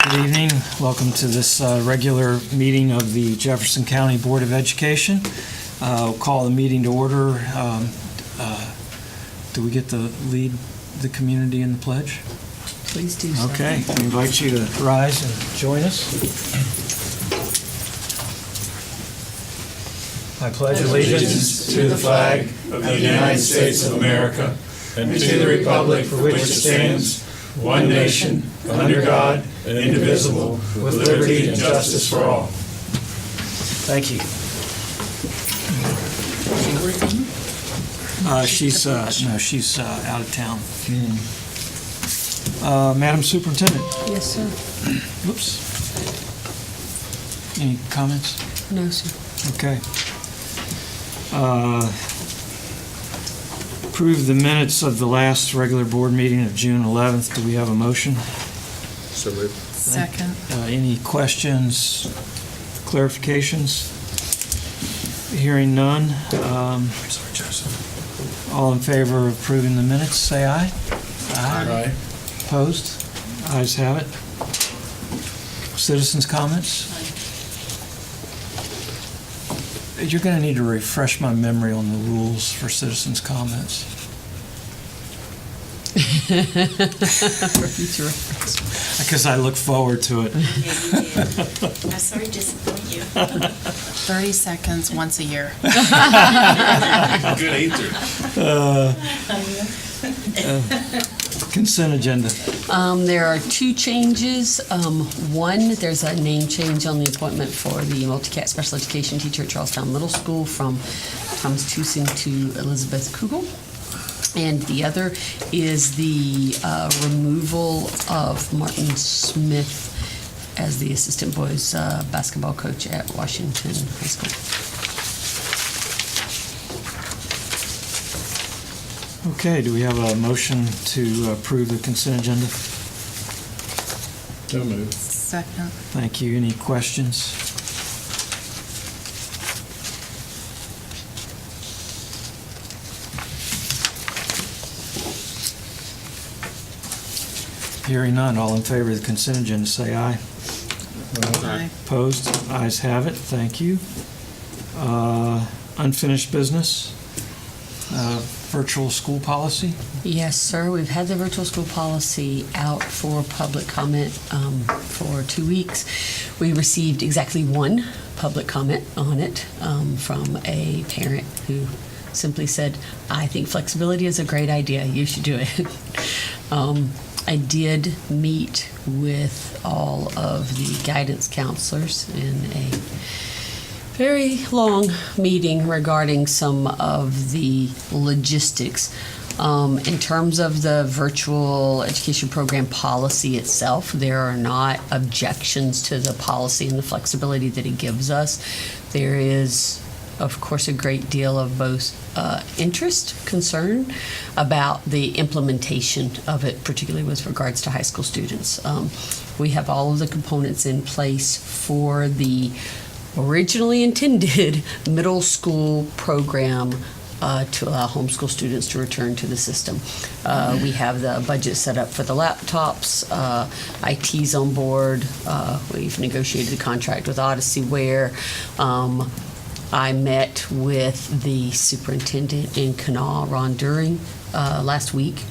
Good evening. Welcome to this regular meeting of the Jefferson County Board of Education. We'll call the meeting to order. Do we get to lead the community in the pledge? Please do so. Okay. We invite you to rise and join us. I pledge allegiance to the flag of the United States of America and to the republic for which it stands, one nation, under God, indivisible, with liberty and justice for all. Thank you. She's out of town. Madam Superintendent. Yes, sir. Whoops. Any comments? No, sir. Okay. Approve the minutes of the last regular board meeting of June 11th. Do we have a motion? So moved. Second. Any questions, clarifications? Hearing none. Sorry, Joseph. All in favor of approving the minutes, say aye. Aye. Opposed? Ayes have it. Citizens' comments? You're going to need to refresh my memory on the rules for citizens' comments. For future reference. Because I look forward to it. Yeah, you did. I'm sorry to disappoint you. 30 seconds once a year. Good answer. Consent agenda. There are two changes. One, there's a name change on the appointment for the multi-cat special education teacher at Charlestown Middle School from Thomas Tusing to Elizabeth Kugel. And the other is the removal of Martin Smith as the assistant boys basketball coach at Washington High School. Okay, do we have a motion to approve the consent agenda? So moved. Second. Thank you. Any questions? Hearing none, all in favor of the consent agenda, say aye. Aye. Opposed? Ayes have it. Thank you. Unfinished business? Virtual school policy? Yes, sir. We've had the virtual school policy out for public comment for 2 weeks. We received exactly one public comment on it from a parent who simply said, I think flexibility is a great idea. You should do it. I did meet with all of the guidance counselors in a very long meeting regarding some of the logistics. In terms of the virtual education program policy itself, there are not objections to the policy and the flexibility that it gives us. There is, of course, a great deal of both interest, concern about the implementation of it, particularly with regards to high school students. We have all of the components in place for the originally intended middle school program to allow homeschool students to return to the system. We have the budget set up for the laptops, IT's on board. We've negotiated a contract with Odyssey Ware. I met with the superintendent in Kanawha, Ron During, last week,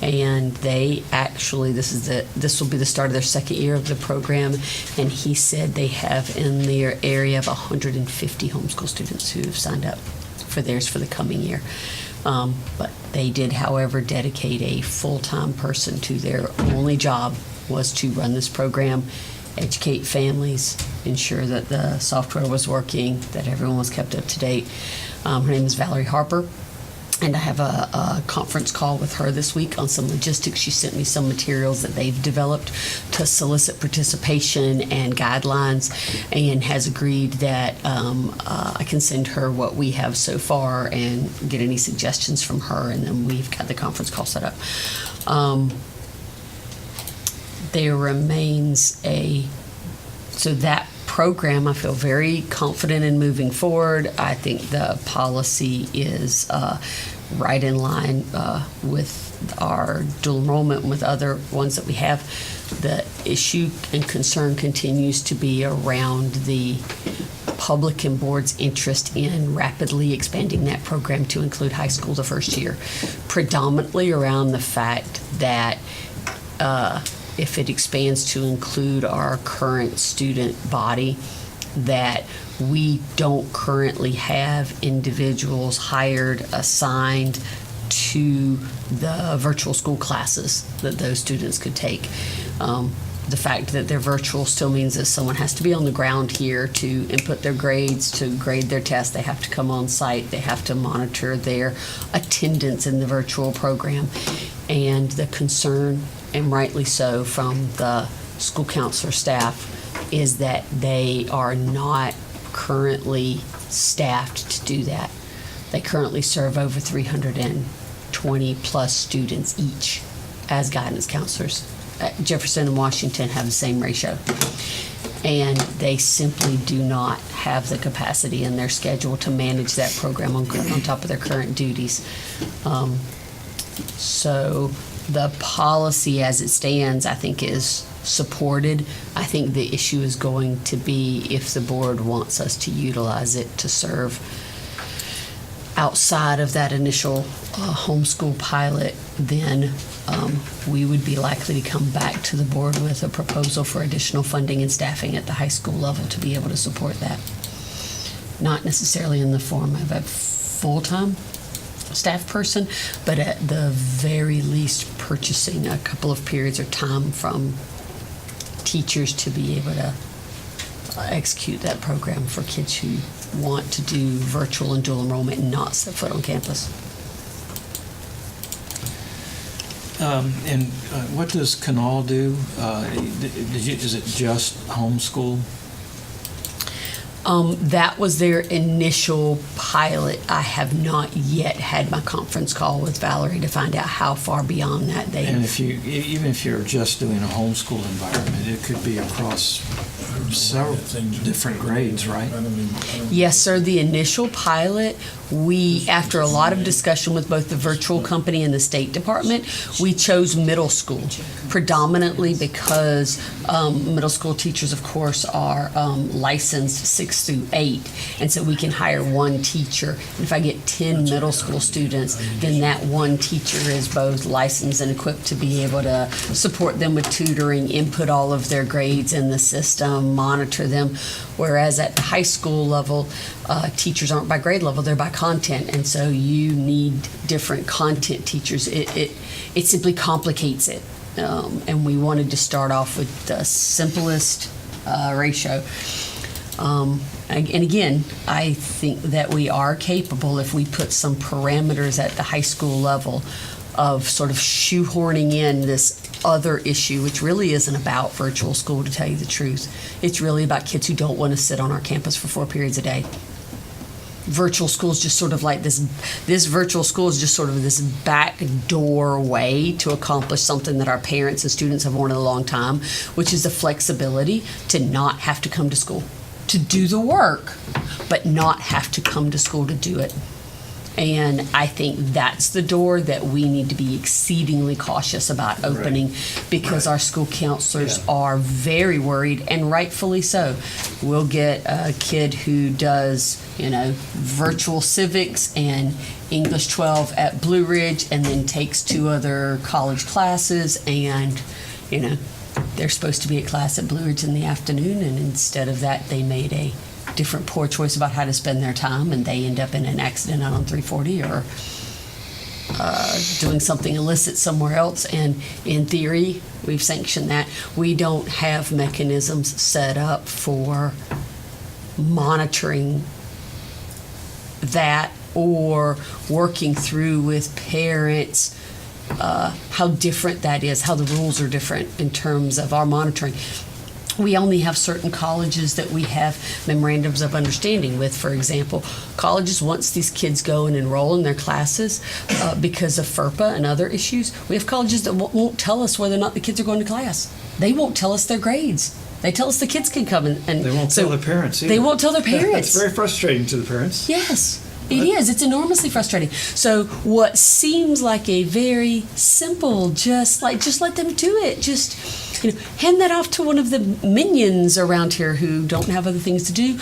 and they actually, this will be the start of their second year of the program, and he said they have in their area of 150 homeschool students who have signed up for theirs for the coming year. But they did, however, dedicate a full-time person to their only job was to run this program, educate families, ensure that the software was working, that everyone was kept up to date. Her name is Valerie Harper, and I have a conference call with her this week on some logistics. She sent me some materials that they've developed to solicit participation and guidelines, and has agreed that I can send her what we have so far and get any suggestions from her, and then we've got the conference call set up. There remains so that program, I feel very confident in moving forward. I think the policy is right in line with our dual enrollment and with other ones that we have. The issue and concern continues to be around the public and board's interest in rapidly expanding that program to include high school the first year, predominantly around the fact that if it expands to include our current student body, that we don't currently have individuals hired, assigned to the virtual school classes that those students could take. The fact that they're virtual still means that someone has to be on the ground here to input their grades, to grade their tests. They have to come on site. They have to monitor their attendance in the virtual program. And the concern, and rightly so, from the school counselor staff is that they are not currently staffed to do that. They currently serve over 320 plus students each as guidance counselors. Jefferson and Washington have the same ratio. And they simply do not have the capacity in their schedule to manage that program on top of their current duties. So the policy as it stands, I think, is supported. I think the issue is going to be if the board wants us to utilize it to serve outside of that initial homeschool pilot, then we would be likely to come back to the board with a proposal for additional funding and staffing at the high school level to be able to support that. Not necessarily in the form of a full-time staff person, but at the very least purchasing a couple of periods of time from teachers to be able to execute that program for kids who want to do virtual and dual enrollment and not set foot on campus. And what does Canal do? Is it just homeschool? That was their initial pilot. I have not yet had my conference call with Valerie to find out how far beyond that they. And even if you're just doing a homeschool environment, it could be across several different grades, right? Yes, sir. The initial pilot, we, after a lot of discussion with both the virtual company and the State Department, we chose middle school, predominantly because middle school teachers, of course, are licensed 6 through 8, and so we can hire one teacher. And if I get 10 middle school students, then that one teacher is both licensed and equipped to be able to support them with tutoring, input all of their grades in the system, monitor them. Whereas at the high school level, teachers aren't by grade level, they're by content, and so you need different content teachers. It simply complicates it, and we wanted to start off with the simplest ratio. And again, I think that we are capable, if we put some parameters at the high school level, of sort of shoehorning in this other issue, which really isn't about virtual school, to tell you the truth. It's really about kids who don't want to sit on our campus for 4 periods a day. Virtual school is just sort of like this virtual school is just sort of this backdoor way to accomplish something that our parents and students have wanted a long time, which is the flexibility to not have to come to school, to do the work, but not have to come to school to do it. And I think that's the door that we need to be exceedingly cautious about opening, because our school counselors are very worried, and rightfully so. We'll get a kid who does, virtual civics and English 12 at Blue Ridge, and then takes 2 other college classes, and, they're supposed to be at class at Blue Ridge in the afternoon, and instead of that, they made a different poor choice about how to spend their time, and they end up in an accident out on 340 or doing something illicit somewhere else. And in theory, we've sanctioned that. We don't have mechanisms set up for monitoring that or working through with parents how different that is, how the rules are different in terms of our monitoring. We only have certain colleges that we have memorandums of understanding with. For example, colleges, once these kids go and enroll in their classes because of FERPA and other issues, we have colleges that won't tell us whether or not the kids are going to class. They won't tell us their grades. They tell us the kids can come and They won't tell their parents either. They won't tell their parents. It's very frustrating to the parents. Yes. It is. It's enormously frustrating. So what seems like a very simple, just let them do it. Just hand that off to one of the minions around here who don't have other things to do.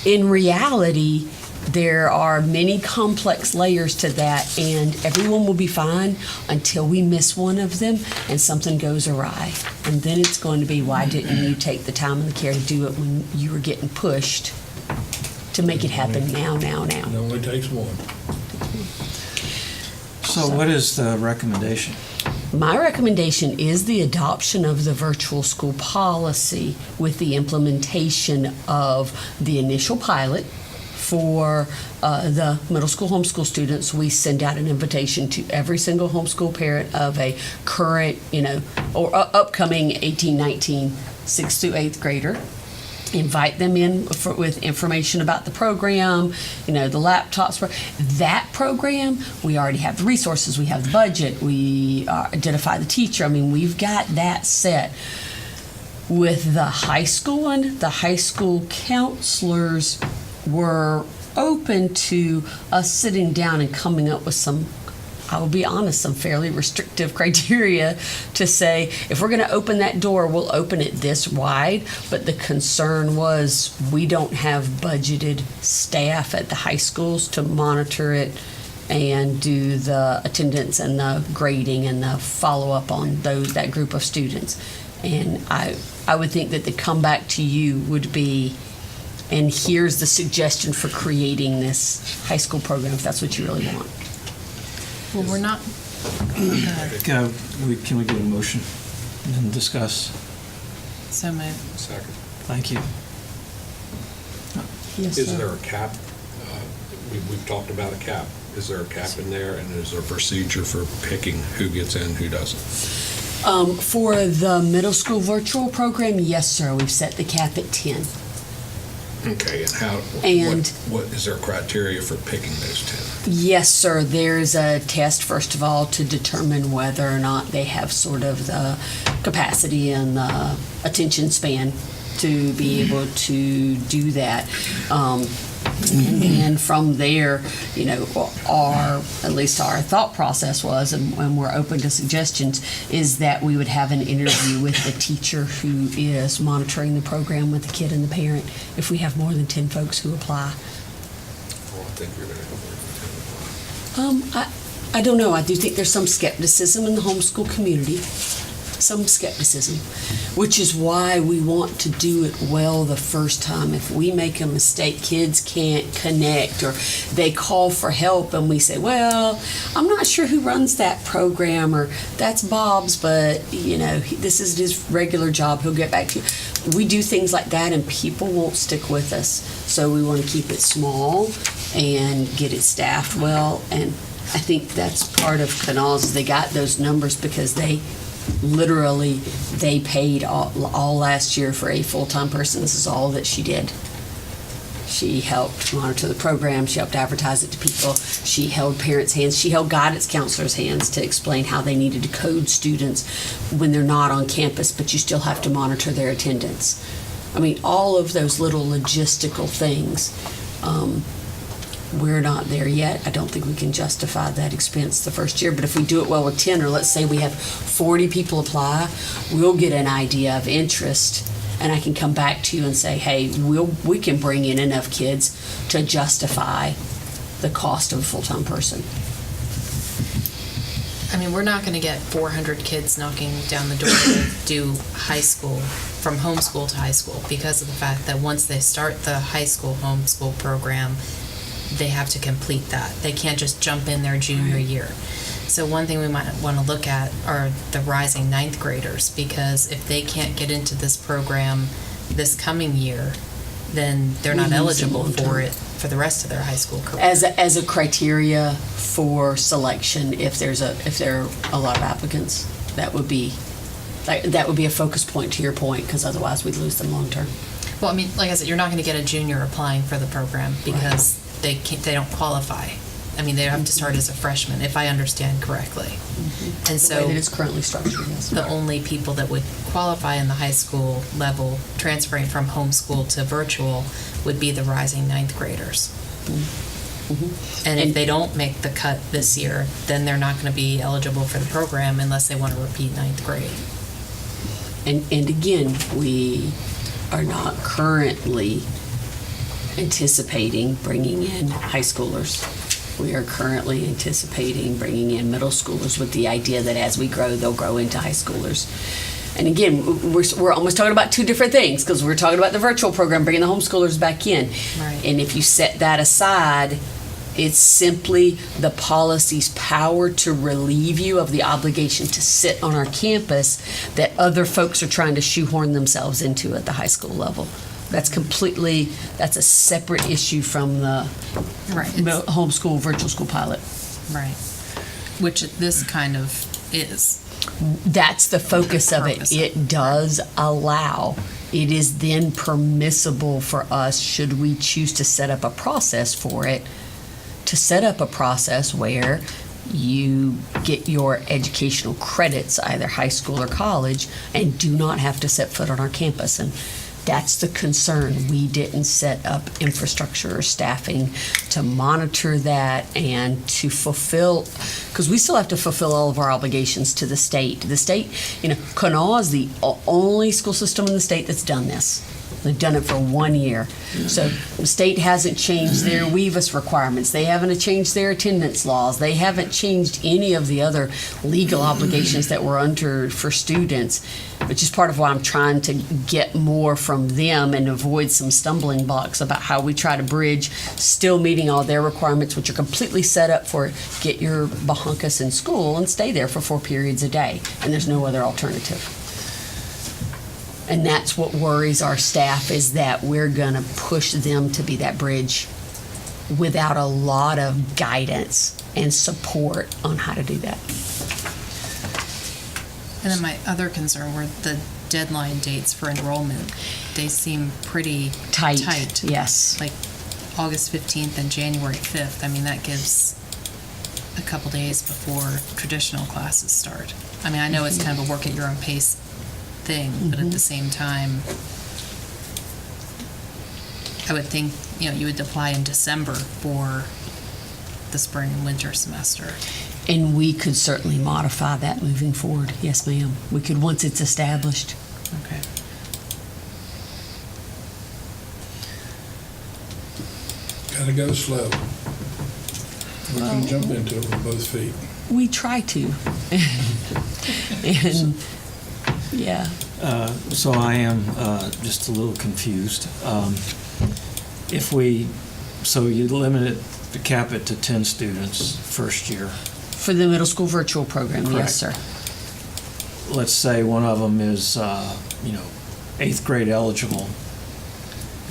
In reality, there are many complex layers to that, and everyone will be fine until we miss one of them and something goes awry. And then it's going to be, why didn't you take the time and the care to do it when you were getting pushed to make it happen now? It only takes one. So what is the recommendation? My recommendation is the adoption of the virtual school policy with the implementation of the initial pilot. For the middle school homeschool students, we send out an invitation to every single homeschool parent of a current, or upcoming 18, 19, 6th through 8th grader. Invite them in with information about the program, the laptops. That program, we already have the resources, we have the budget, we identify the teacher. I mean, we've got that set. With the high school one, the high school counselors were open to us sitting down and coming up with some, I will be honest, some fairly restrictive criteria to say, if we're going to open that door, we'll open it this wide. But the concern was we don't have budgeted staff at the high schools to monitor it and do the attendance and the grading and the follow-up on that group of students. And I would think that the comeback to you would be, and here's the suggestion for creating this high school program, if that's what you really want. Well, we're not. Can we get a motion and discuss? So moved. Second. Thank you. Yes, Is sir. there a cap? We've talked about a cap. Is there a cap in there, and is there a procedure for picking who gets in, who doesn't? For the middle school virtual program, yes, sir. We've set the cap at 10. Okay, and how? And- what is there criteria for picking those 10? Yes, sir. There's a test, first of all, to determine whether or not they have sort of the capacity and the attention span to be able to do that. And then from there, at least our thought process was, and when we're open to suggestions, is that we would have an interview with the teacher who is monitoring the program with the kid and the parent if we have more than 10 folks who apply. Well, I think you're going to have more than 10 apply. I don't know. I do think there's some skepticism in the homeschool community. Some skepticism, which is why we want to do it well the first time. If we make a mistake, kids can't connect, or they call for help and we say, well, I'm not sure who runs that program, or that's Bob's, but this is his regular job, he'll get back to you. We do things like that and people won't stick with us. So we want to keep it small and get it staffed well. And I think that's part of Canals. They got those numbers because they paid all last year for a full-time person. This is all that she did. She helped monitor the program. She helped advertise it to people. She held parents' hands. She held guidance counselors' hands to explain how they needed to code students when they're not on campus, but you still have to monitor their attendance. I mean, all of those little logistical things. We're not there yet. I don't think we can justify that expense the first year, but if we do it well with 10, or let's say we have 40 people apply, we'll get an idea of interest, and I can come back to you and say, hey, we can bring in enough kids to justify the cost of a full-time person. I mean, we're not going to get 400 kids knocking down the door to do high school, from homeschool to high school, because of the fact that once they start the high school homeschool program, they have to complete that. They can't just jump in their junior year. So one thing we might want to look at are the rising 9th graders, because if they can't get into this program this coming year, then they're not eligible for it for the rest of their high school career. As a criteria for selection, if there are a lot of applicants, that would be a focus point to your point, because otherwise we'd lose them long term. Well, I mean, like I said, you're not going to get a junior applying for the program because they don't qualify. I mean, they have to start as a freshman, if I understand correctly. Mm-hmm. And The way that it's currently structured, yes. the only people that would qualify in the high school level, transferring from homeschool to virtual, would be the rising 9th graders. And if they don't make the cut this year, then they're not going to be eligible for the program unless they want to repeat ninth grade. And again, we are not currently anticipating bringing in high schoolers. We are currently anticipating bringing in middle schoolers with the idea that as we grow, they'll grow into high schoolers. And again, we're almost talking about two different things, because we're talking about the virtual program, bringing the homeschoolers back in. Right. And if you set that aside, it's simply the policy's power to relieve you of the obligation to sit on our campus that other folks are trying to shoehorn themselves into at the high school level. That's a separate issue from the Right. homeschool, virtual school pilot. Right. Which this kind of is. That's the focus of it. Purpose. It does allow. It is then permissible for us, should we choose to set up a process for it, to set up a process where you get your educational credits, either high school or college, and do not have to set foot on our campus. And that's the concern. We didn't set up infrastructure or staffing to monitor that and to fulfill, because we still have to fulfill all of our obligations to the state. The state, Kanawha is the only school system in the state that's done this. They've done it for 1 year. So the state hasn't changed their WEVUS requirements. They haven't changed their attendance laws. They haven't changed any of the other legal obligations that were under for students, which is part of why I'm trying to get more from them and avoid some stumbling blocks about how we try to bridge still meeting all their requirements, which are completely set up for get your bahunkus in school and stay there for 4 periods a day. And there's no other alternative. And that's what worries our staff, is that we're going to push them to be that bridge without a lot of guidance and support on how to do that. And then my other concern were the deadline dates for enrollment. They seem pretty tight. Yes. Like August 15th and January 5th. I mean, that gives a couple days before traditional classes start. I mean, I know it's kind of a work at your own pace thing, but at the same time, I would think, you would apply in December for the spring and winter semester. And we could certainly modify that moving forward. Yes, ma'am. We could, once it's established. Okay. Gotta go slow. We can jump into it with both feet. We try to. And, yeah. So I am just a little confused. So you limit it, to cap it to 10 students first year. For the middle school virtual program, yes, sir. Let's say one of them is, 8th grade eligible,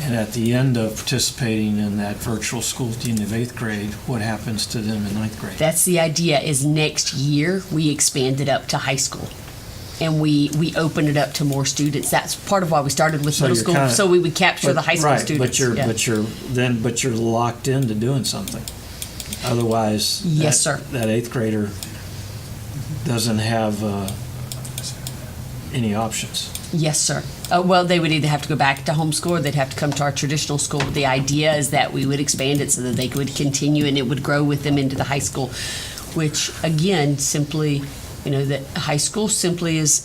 and at the end of participating in that virtual school at the end of 8th grade, what happens to them in 9th grade? That's the idea, is next year we expand it up to high school. And we open it up to more students. That's part of why we started with middle school, so we would capture the high school students. Right, but you're locked into doing something. Otherwise, yes, sir. That 8th grader doesn't have any options. Yes, sir. Well, they would either have to go back to homeschool or they'd have to come to our traditional school. The idea is that we would expand it so that they could continue and it would grow with them into the high school, which, again, simply, that high school simply is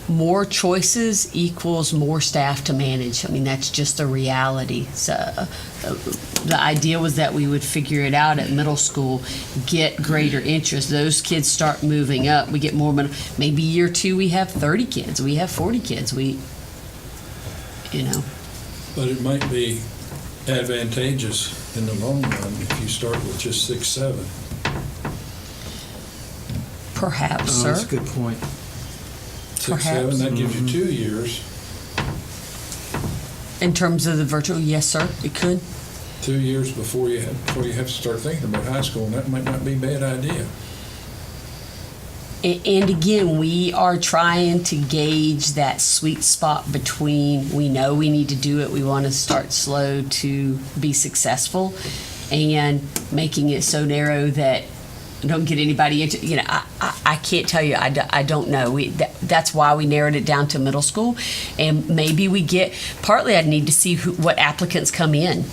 more choices equals more staff to manage. I mean, that's just the reality. So the idea was that we would figure it out at middle school, get greater interest. Those kids start moving up. We get more money. Maybe year 2 we have 30 kids. We have 40 kids. But it might be advantageous in the long run if you start with just 6, 7. Perhaps, sir. That's a good point. 6, 7, that gives you 2 years. In terms of the virtual, yes, sir, it could. 2 years before you have to start thinking about high school, and that might not be a bad idea. And again, we are trying to gauge that sweet spot between, we know we need to do it, we want to start slow to be successful, and making it so narrow that don't get anybody into, I can't tell you, I don't know. That's why we narrowed it down to middle school. And maybe we get, partly I'd need to see what applicants come in.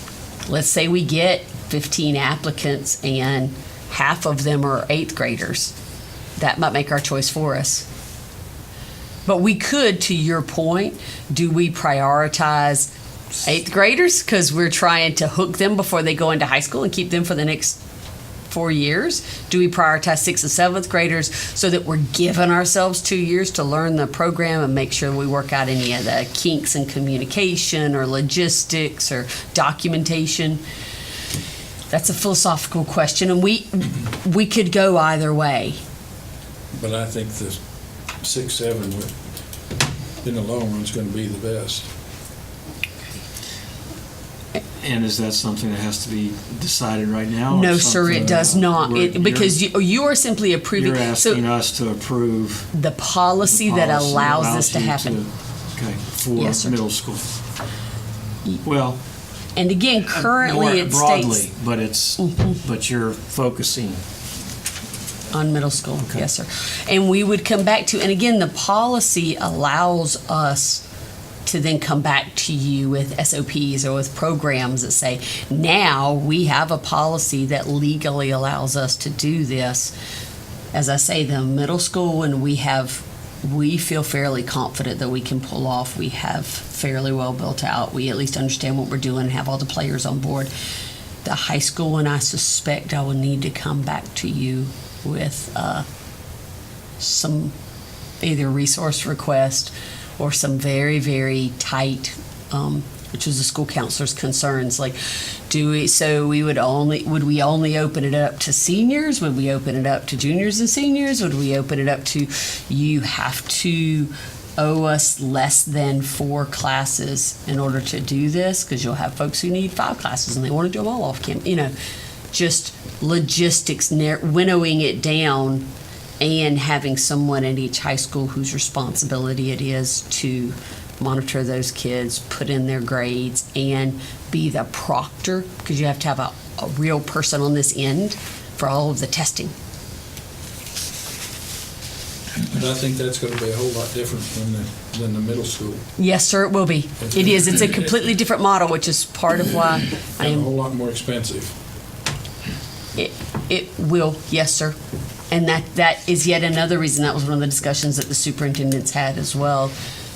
Let's say we get 15 applicants and half of them are 8th graders, that might make our choice for us. But we could, to your point, do we prioritize 8th graders because we're trying to hook them before they go into high school and keep them for the next 4 years? Do we prioritize 6th and 7th graders so that we're giving ourselves 2 years to learn the program and make sure we work out any of the kinks in communication or logistics or documentation? That's a philosophical question, and we could go either way. But I think the 6, 7 in the long run is going to be the best. And is that something that has to be decided right now? or No, sir, something it does not. you're- Because you are simply approving. You're asking So us to approve the policy that policy allows allows this to you happen. Okay, Yes, for sir. middle school. Well, And again, currently more it broadly, states but it's, but you're focusing. on middle school. Okay. Yes, sir. And we would come back to, and again, the policy allows us to then come back to you with SOPs or with programs that say, now we have a policy that legally allows us to do this. As I say, the middle school, and we feel fairly confident that we can pull off. We have fairly well built out. We at least understand what we're doing and have all the players on board. The high school, and I suspect I will need to come back to you with some either resource request or some very, very tight, which is the school counselor's concerns. Like, would we only open it up to seniors? Would we open it up to juniors and seniors? Would we open it up to, you have to owe us less than 4 classes in order to do this? Because you'll have folks who need 5 classes and they want to do them all off campus. Just logistics, winnowing it down, and having someone at each high school whose responsibility it is to monitor those kids, put in their grades, and be the proctor, because you have to have a real person on this end for all of the testing. And I think that's going to be a whole lot different than the middle school. Yes, sir, it will be. It is. It's a completely different model, which is part of why I And a am. whole lot more expensive. It will, yes, sir. And that is yet another reason, that was one of the discussions that the superintendents had as well,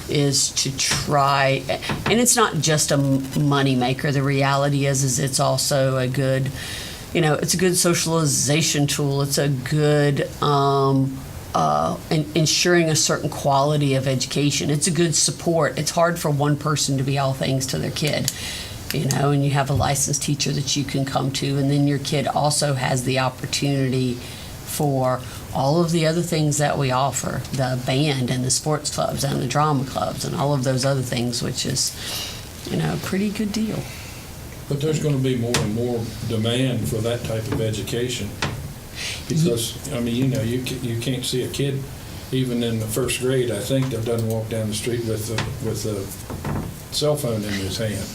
is to try, and it's not just a money maker. The reality is it's also a good, it's a good socialization tool. It's a good ensuring a certain quality of education. It's a good support. It's hard for one person to be all things to their kid. And you have a licensed teacher that you can come to, and then your kid also has the opportunity for all of the other things that we offer, the band and the sports clubs and the drama clubs and all of those other things, which is, a pretty good deal. But there's going to be more and more demand for that type of education. Because, you can't see a kid, even in the first grade, I think, that doesn't walk down the street with a cell phone in his hand.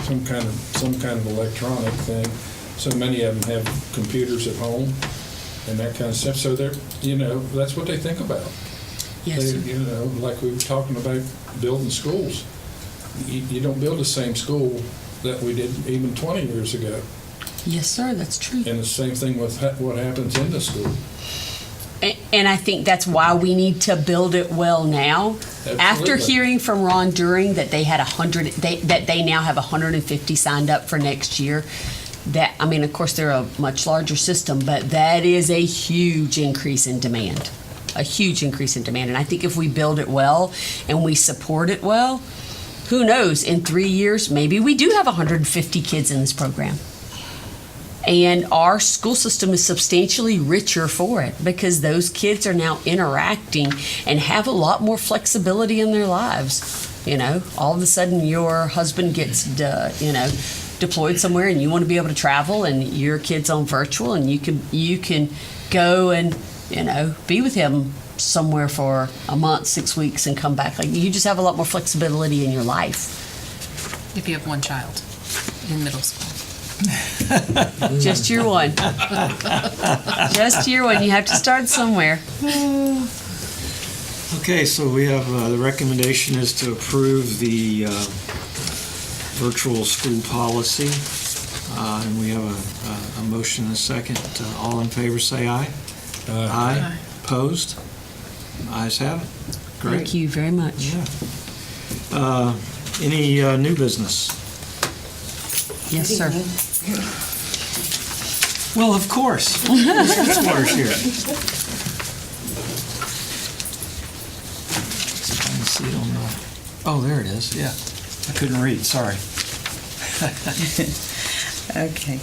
Some kind of electronic thing. So many of them have computers at home and that kind of stuff. So that's what they think about. Yes, sir. Like we were talking about building schools. You don't build the same school that we did even 20 years ago. Yes, sir, that's true. And the same thing with what happens in the school. And I think that's why we need to build it well now. Absolutely. After hearing from Ron During that they had that they now have 150 signed up for next year. Of course, they're a much larger system, but that is a huge increase in demand. A huge increase in demand. And I think if we build it well and we support it well, who knows, in 3 years, maybe we do have 150 kids in this program. And our school system is substantially richer for it because those kids are now interacting and have a lot more flexibility in their lives. All of a sudden your husband gets, deployed somewhere and you want to be able to travel and your kid's on virtual and you can go and, be with him somewhere for a month, 6 weeks and come back. Like, you just have a lot more flexibility in your life. If you have one child in middle school. Just your one. Just your one. You have to start somewhere. Okay, so we have, the recommendation is to approve the virtual school policy. And we have a motion and a second. All in favor, say aye. Aye. Opposed? Ayes have it. Great. Thank you very much. Yeah. Any new business? Yes, sir. Well, of course. Mr. Flores here. I can see it on the... Oh, there it is. Yeah. I couldn't read. Sorry. Okay.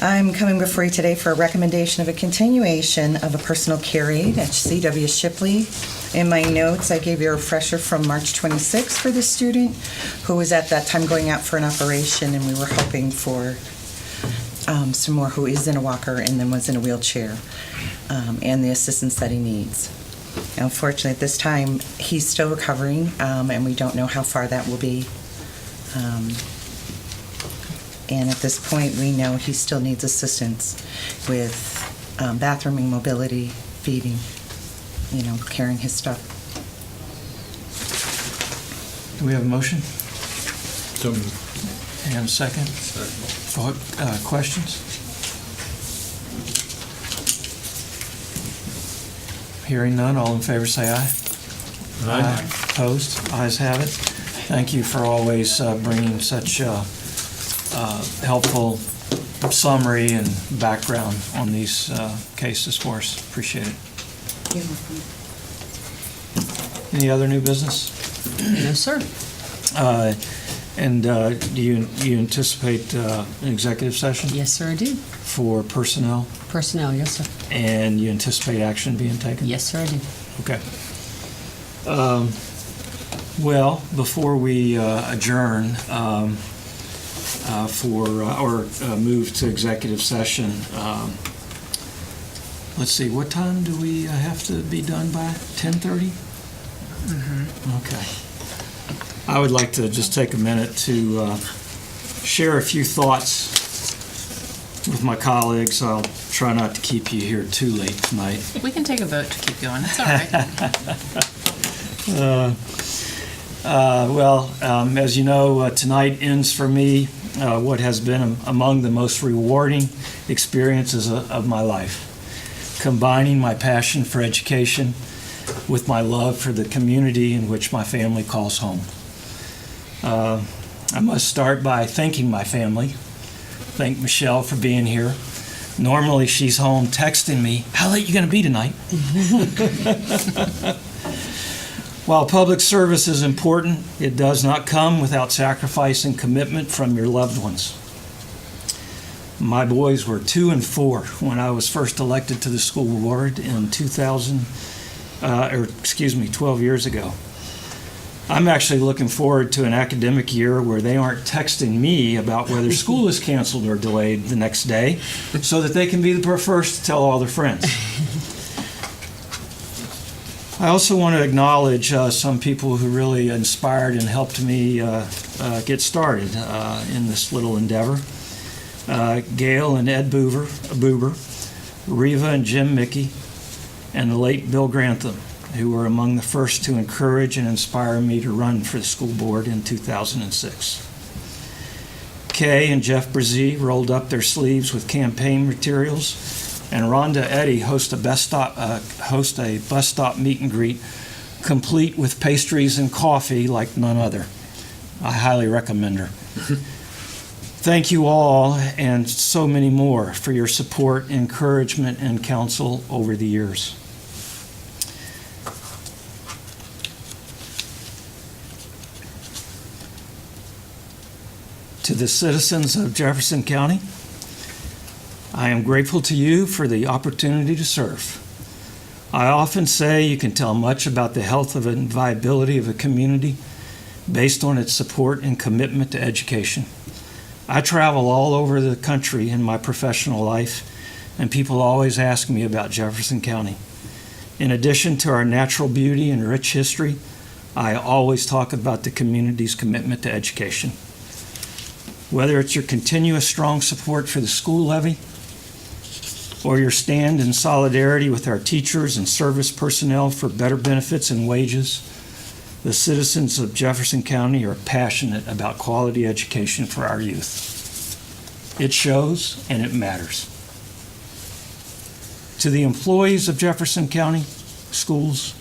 I'm coming before you today for a recommendation of a continuation of a personal care aide at C.W. Shipley. In my notes, I gave you a refresher from March 26th for this student who was at that time going out for an operation, and we were hoping for some more, who is in a walker and then was in a wheelchair, and the assistance that he needs. Unfortunately, at this time, he's still recovering, and we don't know how far that will be. And at this point, we know he still needs assistance with bathrooming, mobility, feeding, carrying his stuff. Do we have a motion? So moved. And a second? Questions? Hearing none, all in favor say aye. Aye. Opposed? Ayes have it. Thank you for always bringing such helpful summary and background on these cases for us. Appreciate it. Any other new business? No, sir. And do you anticipate an executive session Yes, sir, I do. for personnel? Personnel, yes, sir. And you anticipate action being taken? Yes, sir, I do. Okay. Well, before we adjourn move to executive session, let's see, what time do we have to be done by? 10:30? Mm-hmm. Okay. I would like to just take a minute to share a few thoughts with my colleagues. I'll try not to keep you here too late tonight. We can take a vote to keep going. It's all right. As you know, tonight ends for me what has been among the most rewarding experiences of my life, combining my passion for education with my love for the community in which my family calls home. I must start by thanking my family. Thank Michelle for being here. Normally she's home texting me, "How late you going to be tonight?" While public service is important, it does not come without sacrifice and commitment from your loved ones. My boys were 2 and 4 when I was first elected to the school board in 12 years ago. I'm actually looking forward to an academic year where they aren't texting me about whether school is canceled or delayed the next day, so that they can be the first to tell all their friends. I also want to acknowledge some people who really inspired and helped me get started in this little endeavor. Gail and Ed Boober, Reva and Jim Mickey, and the late Bill Grantham, who were among the first to encourage and inspire me to run for the school board in 2006. Kay and Jeff Brzee rolled up their sleeves with campaign materials, and Rhonda Eddy host a bus stop meet and greet, complete with pastries and coffee like none other. I highly recommend her. Thank you all, and so many more, for your support, encouragement, and counsel over the years. To the citizens of Jefferson County, I am grateful to you for the opportunity to serve. I often say you can tell much about the health and viability of a community based on its support and commitment to education. I travel all over the country in my professional life, and people always ask me about Jefferson County. In addition to our natural beauty and rich history, I always talk about the community's commitment to education. Whether it's your continuous strong support for the school levy, or your stand in solidarity with our teachers and service personnel for better benefits and wages, the citizens of Jefferson County are passionate about quality education for our youth. It shows and it matters. To the employees of Jefferson County Schools,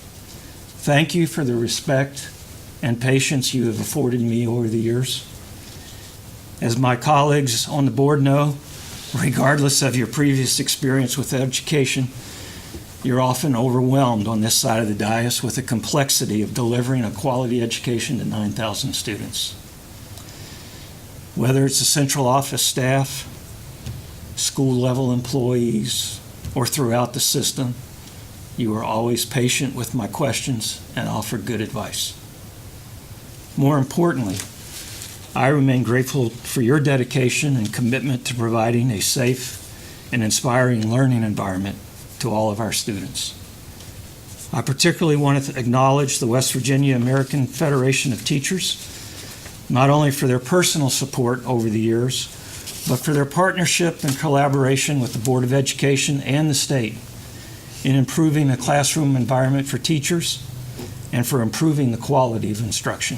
thank you for the respect and patience you have afforded me over the years. As my colleagues on the board know, regardless of your previous experience with education, you're often overwhelmed on this side of the dais with the complexity of delivering a quality education to 9,000 students. Whether it's the central office staff, school-level employees, or throughout the system, you are always patient with my questions and offer good advice. More importantly, I remain grateful for your dedication and commitment to providing a safe and inspiring learning environment to all of our students. I particularly want to acknowledge the West Virginia American Federation of Teachers, not only for their personal support over the years, but for their partnership and collaboration with the Board of Education and the state in improving the classroom environment for teachers and for improving the quality of instruction.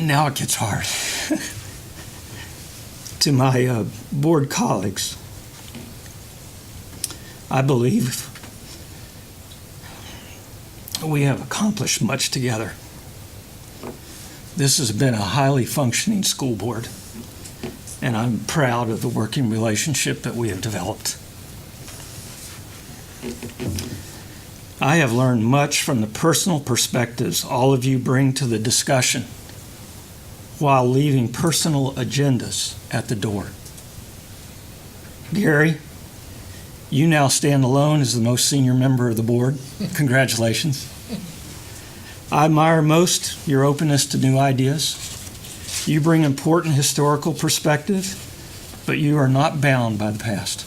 Now it gets hard. To my board colleagues, I believe we have accomplished much together. This has been a highly functioning school board, and I'm proud of the working relationship that we have developed. I have learned much from the personal perspectives all of you bring to the discussion while leaving personal agendas at the door. Gary, you now stand alone as the most senior member of the board. Congratulations. I admire most your openness to new ideas. You bring important historical perspective, but you are not bound by the past.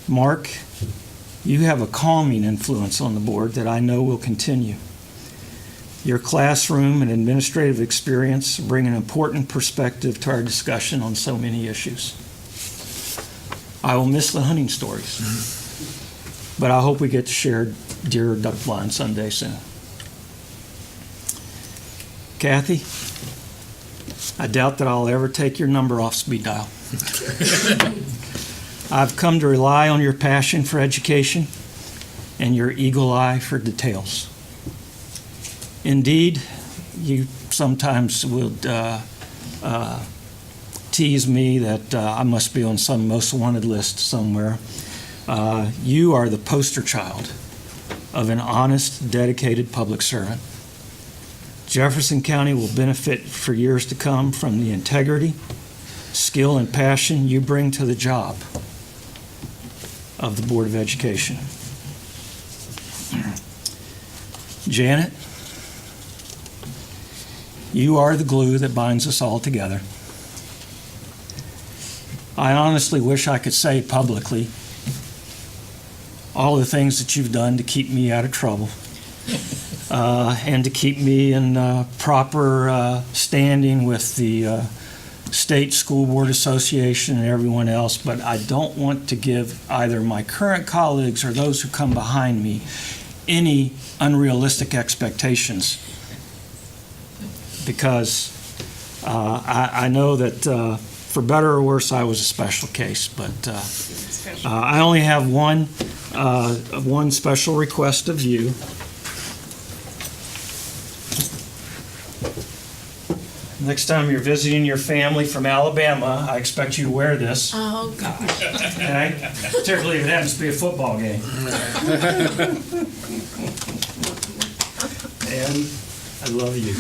Mark, you have a calming influence on the board that I know will continue. Your classroom and administrative experience bring an important perspective to our discussion on so many issues. I will miss the hunting stories, but I hope we get to share deer or duck blind Sunday soon. Kathy, I doubt that I'll ever take your number off speed dial. I've come to rely on your passion for education and your eagle eye for details. Indeed, you sometimes would tease me that I must be on some most wanted list somewhere. You are the poster child of an honest, dedicated public servant. Jefferson County will benefit for years to come from the integrity, skill, and passion you bring to the job of the Board of Education. Janet, you are the glue that binds us all together. I honestly wish I could say publicly all the things that you've done to keep me out of trouble and to keep me in proper standing with the State School Board Association and everyone else, but I don't want to give either my current colleagues or those who come behind me any unrealistic expectations, because I know that for better or worse, I was a special case, but I only have one special request of you. Next time you're visiting your family from Alabama, I expect you to wear this. Oh, gosh. Okay? Particularly if it happens to be a football game. And I love you.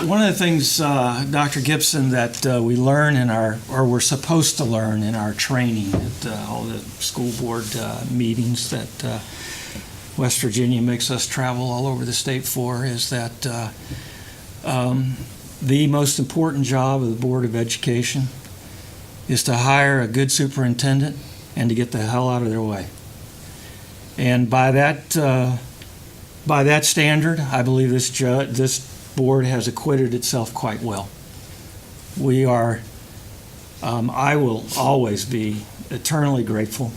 One of the things, Dr. Gibson, that we learn in or we're supposed to learn in our training at all the school board meetings that West Virginia makes us travel all over the state for, is that the most important job of the Board of Education is to hire a good superintendent and to get the hell out of their way. And by that standard, I believe this board has acquitted itself quite well. We are I will always be eternally grateful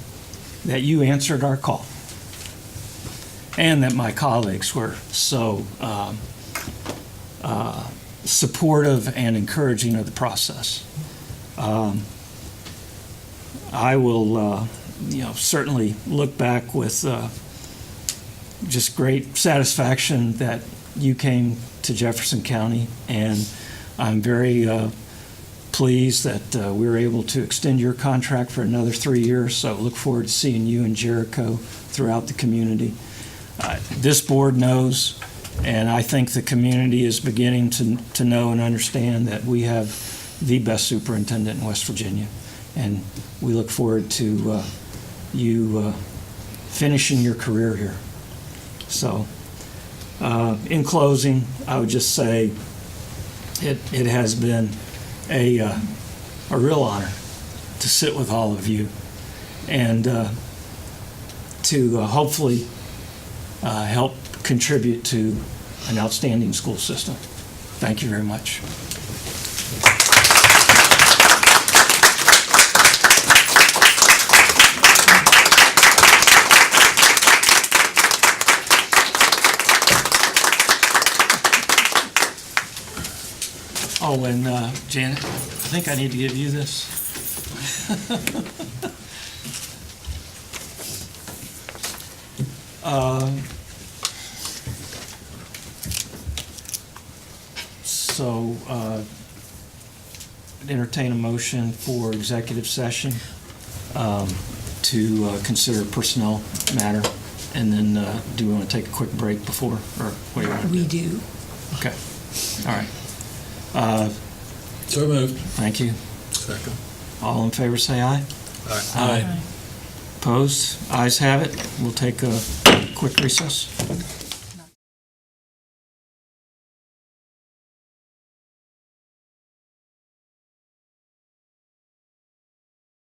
that you answered our call and that my colleagues were so supportive and encouraging of the process. I will, certainly look back with just great satisfaction that you came to Jefferson County, and I'm very pleased that we were able to extend your contract for another 3 years. So look forward to seeing you in Jericho throughout the community. This board knows, and I think the community is beginning to know and understand that we have the best superintendent in West Virginia. And we look forward to you finishing your career here. So, in closing, I would just say it has been a real honor to sit with all of you and to hopefully help contribute to an outstanding school system. Thank you very much. Oh, and Janet, I think I need to give you this. So, entertain a motion for executive session to consider personnel matter, and then do we want to take a quick break before, or what do you want to do? We do. Okay, all right. So moved. Thank you. Second. All in favor, say aye. Aye. Opposed? Ayes have it. We'll take a quick recess.